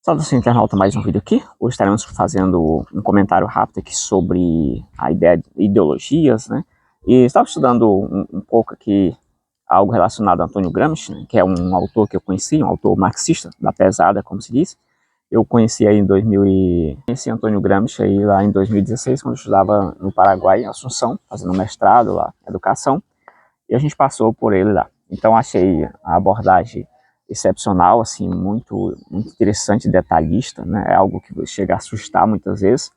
Saudação internauta, mais um vídeo aqui. Hoje estaremos fazendo um comentário rápido aqui sobre a ideia de ideologias, né? E estava estudando um pouco aqui algo relacionado a Antônio Gramsci, né? Que é um autor que eu conheci, um autor marxista, da pesada, como se diz. Eu conheci aí em 2000 e... conheci Antônio Gramsci aí lá em 2016, quando eu estudava no Paraguai, em Assunção, fazendo mestrado lá, educação, e a gente passou por ele lá. Então achei a abordagem excepcional, assim, muito interessante e detalhista, né? É algo que chega a assustar muitas vezes.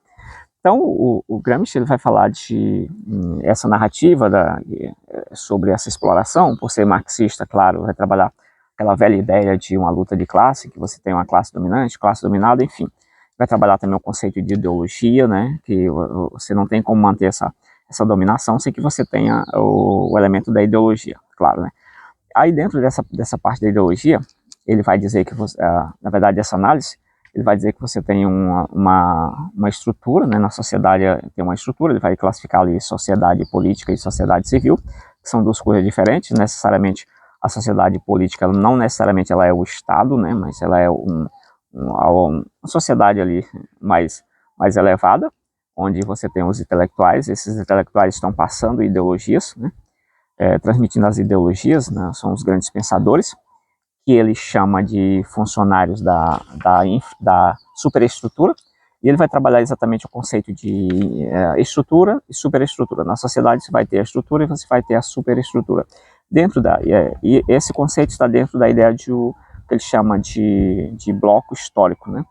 Então, o Gramsci ele vai falar de essa narrativa sobre essa exploração, por ser marxista, claro, vai trabalhar aquela velha ideia de uma luta de classe, que você tem uma classe dominante, classe dominada, enfim. Vai trabalhar também o conceito de ideologia, né? Que você não tem como manter essa dominação sem que você tenha o elemento da ideologia, claro, né? Aí dentro dessa parte da ideologia, ele vai dizer que, você, na verdade, essa análise, ele vai dizer que você tem uma estrutura, né, na sociedade tem uma estrutura, ele vai classificar ali sociedade política e sociedade civil, que são duas coisas diferentes, necessariamente a sociedade política, não necessariamente ela é o Estado, né, mas ela é uma sociedade ali mais elevada, onde você tem os intelectuais, esses intelectuais estão passando ideologias, né, transmitindo as ideologias, né, são os grandes pensadores, que ele chama de funcionários da superestrutura, e ele vai trabalhar exatamente o conceito de estrutura e superestrutura. Na sociedade você vai ter a estrutura e você vai ter a superestrutura. E esse conceito está dentro da ideia de o que ele chama de bloco histórico, né?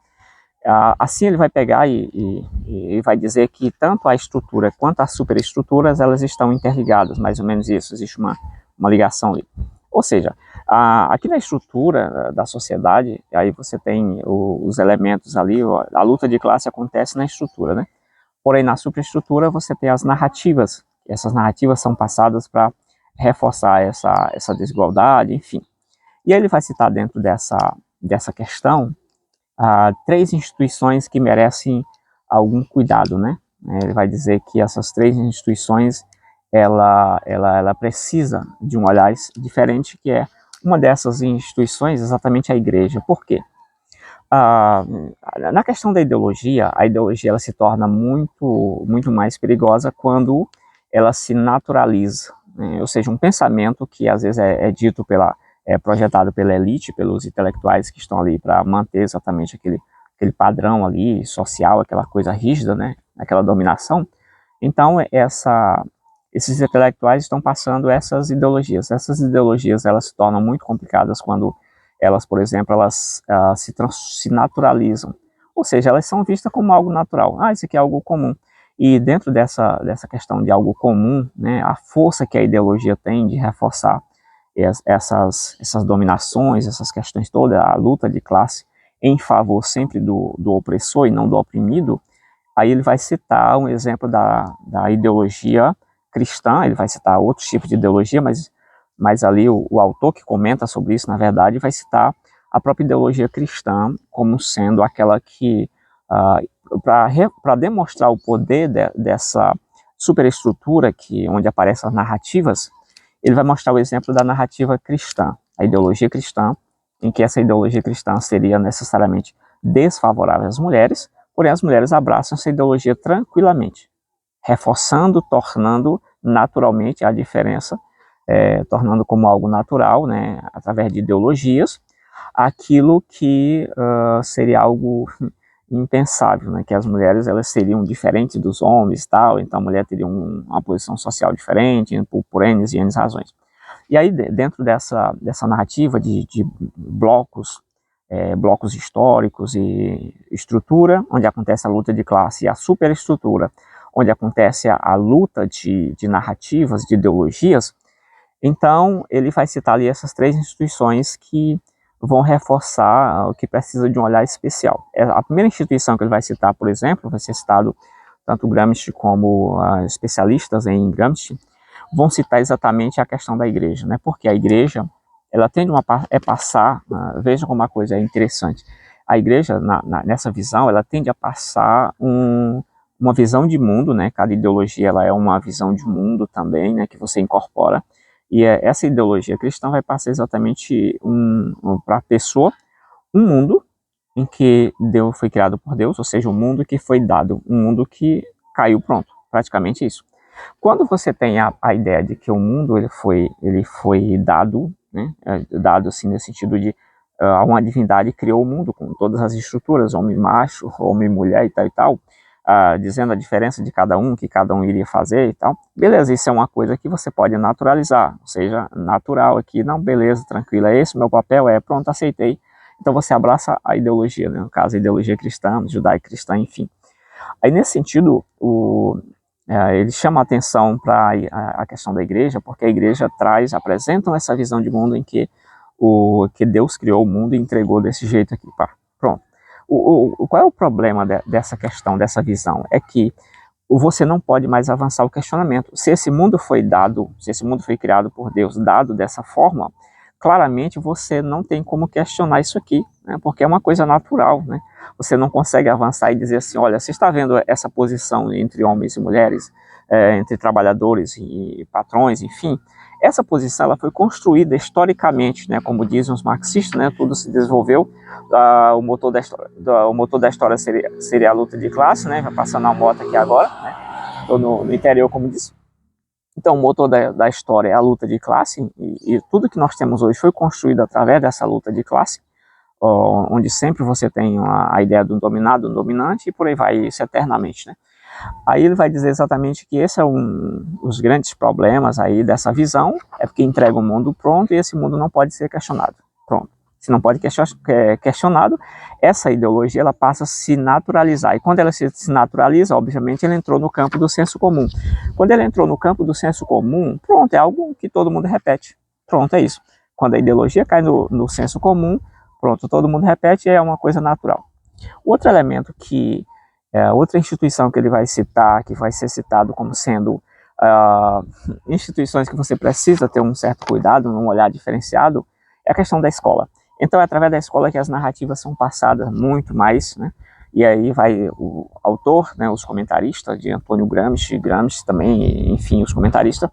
Assim ele vai pegar e vai dizer que tanto a estrutura quanto as superestruturas elas estão interligadas, mais ou menos isso, existe uma ligação ali. Ou seja, aqui na estrutura da sociedade, aí você tem os elementos ali, a luta de classe acontece na estrutura, né? Porém, na superestrutura você tem as narrativas, essas narrativas são passadas para reforçar essa desigualdade, enfim. E aí ele vai citar dentro dessa questão três instituições que merecem algum cuidado, né? Ele vai dizer que essas três instituições, ela precisa de um olhar diferente, que é uma dessas instituições, exatamente a igreja. Por quê? Na questão da ideologia, a ideologia ela se torna muito mais perigosa quando ela se naturaliza, né? Ou seja, um pensamento que às vezes é dito projetado pela elite, pelos intelectuais que estão ali para manter exatamente aquele padrão ali social, aquela coisa rígida, né? Aquela dominação. Então, esses intelectuais estão passando essas ideologias. Essas ideologias elas se tornam muito complicadas quando elas, por exemplo, elas se naturalizam. Ou seja, elas são vistas como algo natural. Isso aqui é algo comum. E dentro dessa questão de algo comum, né, a força que a ideologia tem de reforçar essas dominações, essas questões todas, a luta de classe em favor sempre do opressor e não do oprimido, aí ele vai citar um exemplo da ideologia cristã, ele vai citar outros tipos de ideologia, mas ali o autor que comenta sobre isso, na verdade, vai citar a própria ideologia cristã como sendo aquela que, para demonstrar o poder dessa superestrutura onde aparecem as narrativas, ele vai mostrar o exemplo da narrativa cristã, a ideologia cristã, em que essa ideologia cristã seria necessariamente desfavorável às mulheres, porém as mulheres abraçam essa ideologia tranquilamente, reforçando, tornando naturalmente a diferença, tornando como algo natural, né, através de ideologias, aquilo que seria algo impensável, né, que as mulheres elas seriam diferentes dos homens, tal, então a mulher teria uma posição social diferente por N e N razões. E aí dentro dessa narrativa de blocos, blocos históricos e estrutura, onde acontece a luta de classe, e a superestrutura, onde acontece a luta de narrativas, de ideologias, então ele vai citar ali essas três instituições que vão reforçar o que precisa de um olhar especial. A primeira instituição que ele vai citar, por exemplo, vai ser citado tanto Gramsci como especialistas em Gramsci, vão citar exatamente a questão da igreja, né? Porque a igreja, ela tende a passar, veja como uma coisa é interessante, a igreja, nessa visão, ela tende a passar uma visão de mundo, né? Cada ideologia, ela é uma visão de mundo também, né? Que você incorpora, e essa ideologia cristã vai passar exatamente para a pessoa um mundo em que Deus foi criado por Deus, ou seja, um mundo que foi dado, um mundo que caiu, pronto, praticamente isso. Quando você tem a ideia de que o mundo ele foi dado, né, dado assim nesse sentido de uma divindade criou o mundo com todas as estruturas, homem macho, homem mulher e tal, dizendo a diferença de cada um, que cada um iria fazer e tal. Beleza, isso é uma coisa que você pode naturalizar, ou seja, natural aqui, não, beleza, tranquilo, é esse o meu papel, pronto, aceitei. Então você abraça a ideologia, né, no caso a ideologia cristã, judaico-cristã, enfim. Aí nesse sentido, ele chama a atenção para a questão da igreja, porque a igreja apresentam essa visão de mundo em que que Deus criou o mundo e entregou desse jeito aqui, pá, pronto. Qual é o problema dessa questão, dessa visão? É que você não pode mais avançar o questionamento. Se esse mundo foi dado, se esse mundo foi criado por Deus, dado dessa forma, claramente você não tem como questionar isso aqui, né? Porque é uma coisa natural, né? Você não consegue avançar e dizer assim, olha, você está vendo essa posição entre homens e mulheres, entre trabalhadores e patrões, enfim, essa posição ela foi construída historicamente, né? Como dizem os marxistas, né? Tudo se desenvolveu, o motor da história seria a luta de classe, né? Vai passando a moto aqui agora, né? Estou no interior, como disse. Então, o motor da história é a luta de classe, e tudo que nós temos hoje foi construído através dessa luta de classe, onde sempre você tem a ideia do dominado, do dominante, e por aí vai isso eternamente, né? Aí ele vai dizer exatamente que esse é um dos grandes problemas aí dessa visão, é porque entrega o mundo pronto e esse mundo não pode ser questionado. Pronto. Se não pode ser questionado, essa ideologia ela passa a se naturalizar. E quando ela se naturaliza, obviamente, ela entrou no campo do senso comum. Quando ela entrou no campo do senso comum, pronto, é algo que todo mundo repete. Pronto, é isso. Quando a ideologia cai no senso comum, pronto, todo mundo repete e é uma coisa natural. Outro elemento que outra instituição que ele vai citar, que vai ser citado como sendo instituições que você precisa ter um certo cuidado, um olhar diferenciado, é a questão da escola. Então é através da escola que as narrativas são passadas muito mais, né? E aí vai o autor, né, os comentaristas de Antônio Gramsci também, enfim, os comentaristas,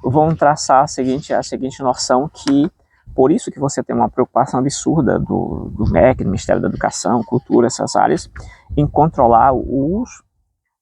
vão traçar a seguinte noção que por isso que você tem uma preocupação absurda do MEC, do Ministério da Educação, Cultura, essas áreas, em controlar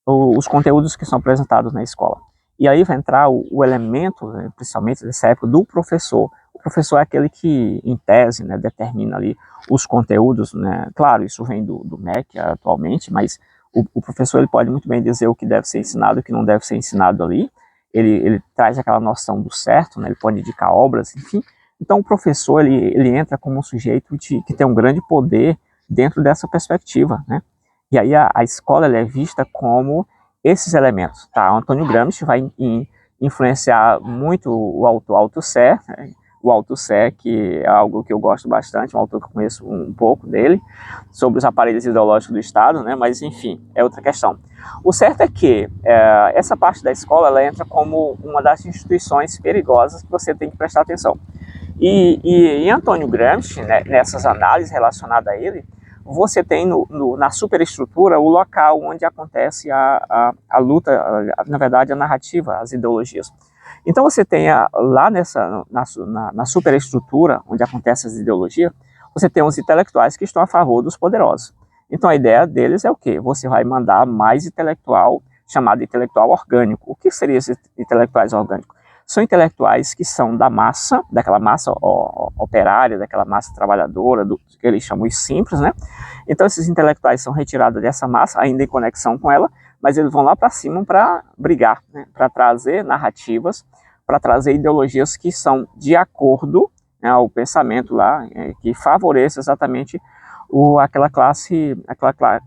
os conteúdos que são apresentados na escola. E aí vai entrar o elemento, né, principalmente dessa época, do professor. O professor é aquele que, em tese, né, determina ali os conteúdos, né? Claro, isso vem do MEC atualmente, mas o professor ele pode muito bem dizer o que deve ser ensinado e o que não deve ser ensinado ali. Ele traz aquela noção do certo, né? Ele pode indicar obras, enfim. Então o professor ele entra como um sujeito que tem um grande poder dentro dessa perspectiva, né? E aí a escola ela é vista como esses elementos, tá? O Antônio Gramsci vai influenciar muito o autor Althusser, né? O Althusser, que é algo que eu gosto bastante, um autor que eu conheço um pouco dele, sobre os aparelhos ideológicos do Estado, né? Mas enfim, é outra questão. O certo é que essa parte da escola ela entra como uma das instituições perigosas que você tem que prestar atenção. E Antônio Gramsci, né, nessas análises relacionadas a ele, você tem na superestrutura o local onde acontece a luta, na verdade a narrativa, as ideologias. Então você tem lá na superestrutura, onde acontecem as ideologias, você tem os intelectuais que estão a favor dos poderosos. Então a ideia deles é o quê? Você vai mandar mais intelectual, chamado intelectual orgânico. O que seria esses intelectuais orgânicos? São intelectuais que são da massa, daquela massa operária, daquela massa trabalhadora, do que eles chamam os simples, né? Então esses intelectuais são retirados dessa massa, ainda em conexão com ela, mas eles vão lá para cima para brigar, né? Para trazer narrativas, para trazer ideologias que são de acordo, né, ao pensamento lá, que favoreça exatamente aquela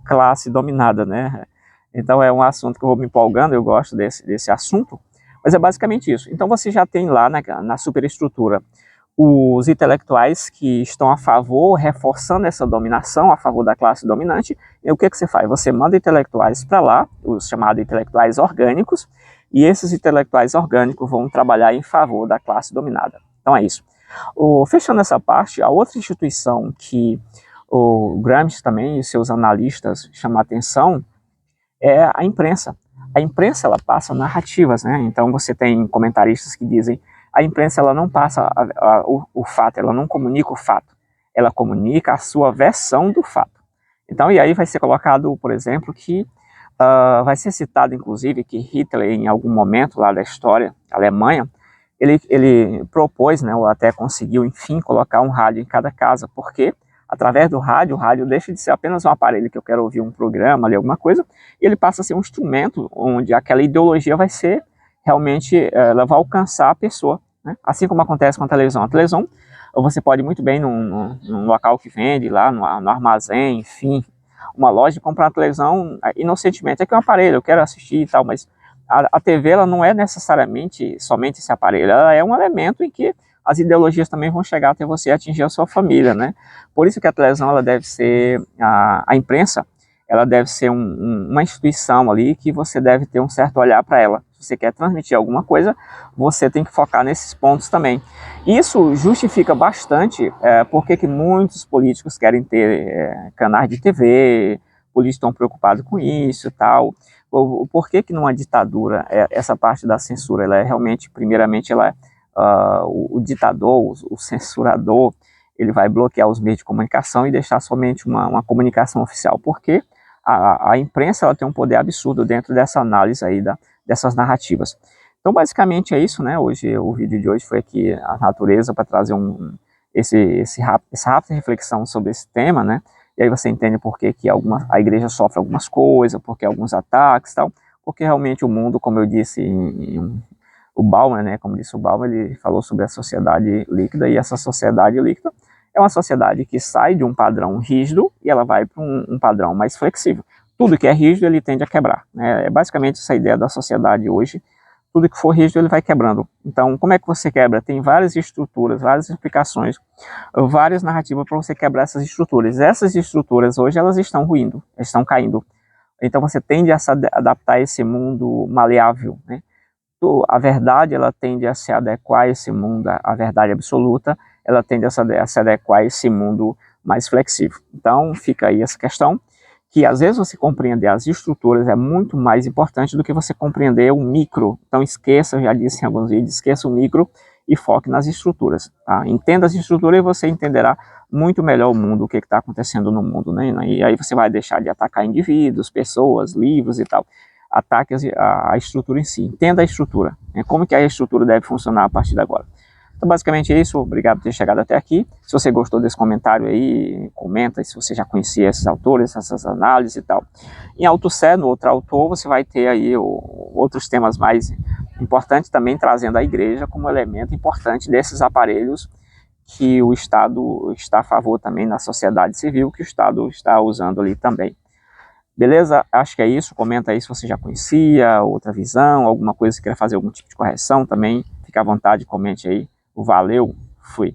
classe dominada, né? Então é um assunto que eu vou me empolgando, eu gosto desse assunto, mas é basicamente isso. Então você já tem lá na superestrutura os intelectuais que estão a favor, reforçando essa dominação, a favor da classe dominante. E o que você faz? Você manda intelectuais para lá, os chamados intelectuais orgânicos, e esses intelectuais orgânicos vão trabalhar em favor da classe dominada. Então é isso. Fechando essa parte, a outra instituição que o Gramsci também e seus analistas chamam a atenção é a imprensa. A imprensa ela passa narrativas, né? Então você tem comentaristas que dizem a imprensa ela não passa o fato, ela não comunica o fato, ela comunica a sua versão do fato. Então, e aí vai ser colocado, por exemplo, que vai ser citado, inclusive, que Hitler, em algum momento lá da história, Alemanha, ele propôs, né, ou até conseguiu, enfim, colocar um rádio em cada casa, porque através do rádio, o rádio deixa de ser apenas um aparelho que eu quero ouvir um programa, ler alguma coisa, e ele passa a ser um instrumento onde aquela ideologia vai ser realmente, ela vai alcançar a pessoa, né? Assim como acontece com a televisão. A televisão, você pode muito bem num local que vende, lá no armazém, enfim, uma loja, comprar uma televisão inocentemente, é que é um aparelho, eu quero assistir e tal, mas a TV ela não é necessariamente somente esse aparelho, ela é um elemento em que as ideologias também vão chegar até você e atingir a sua família, né? Por isso que a televisão ela deve ser, a imprensa, ela deve ser uma instituição ali que você deve ter um certo olhar para ela. Se você quer transmitir alguma coisa, você tem que focar nesses pontos também. Isso justifica bastante porque que muitos políticos querem ter canais de TV, políticos estão preocupados com isso e tal. Por que que numa ditadura essa parte da censura ela é realmente, primeiramente, ela é, o ditador, o censurador, ele vai bloquear os meios de comunicação e deixar somente uma comunicação oficial, porque a imprensa ela tem um poder absurdo dentro dessa análise aí dessas narrativas. Então, basicamente é isso, né? Hoje, o vídeo de hoje foi aqui a natureza para trazer essa rápida reflexão sobre esse tema, né? E aí você entende por que a igreja sofre algumas coisas, por que alguns ataques e tal, porque realmente o mundo, como eu disse o Bauman, né? Como disse o Bauman, ele falou sobre a sociedade líquida, e essa sociedade líquida é uma sociedade que sai de um padrão rígido e ela vai para um padrão mais flexível. Tudo que é rígido, ele tende a quebrar, né? É basicamente essa ideia da sociedade hoje. Tudo que for rígido, ele vai quebrando. Então, como é que você quebra? Tem várias estruturas, várias explicações, várias narrativas para você quebrar essas estruturas. Essas estruturas, hoje, elas estão ruindo, estão caindo. Então, você tende a se adaptar a esse mundo maleável, né? A verdade, ela tende a se adequar a esse mundo, a verdade absoluta, ela tende a se adequar a esse mundo mais flexível. Então, fica aí essa questão, que às vezes você compreender as estruturas é muito mais importante do que você compreender o micro. Então esqueça, eu já disse em alguns vídeos, esqueça o micro e foque nas estruturas. Tá? Entenda as estruturas e você entenderá muito melhor o mundo, o que está acontecendo no mundo. Né? E aí você vai deixar de atacar indivíduos, pessoas, livros e tal. Ataque a estrutura em si. Entenda a estrutura. Né? Como que a estrutura deve funcionar a partir de agora. Então, basicamente é isso. Obrigado por ter chegado até aqui. Se você gostou desse comentário aí, comenta se você já conhecia esses autores, essas análises e tal. Em Althusser, no outro autor, você vai ter aí outros temas mais importantes, também trazendo a igreja como elemento importante desses aparelhos que o Estado está a favor também na sociedade civil, que o Estado está usando ali também. Beleza? Acho que é isso. Comenta aí se você já conhecia, outra visão, alguma coisa que queira fazer algum tipo de correção também. Fique à vontade, comente aí. Valeu, fui.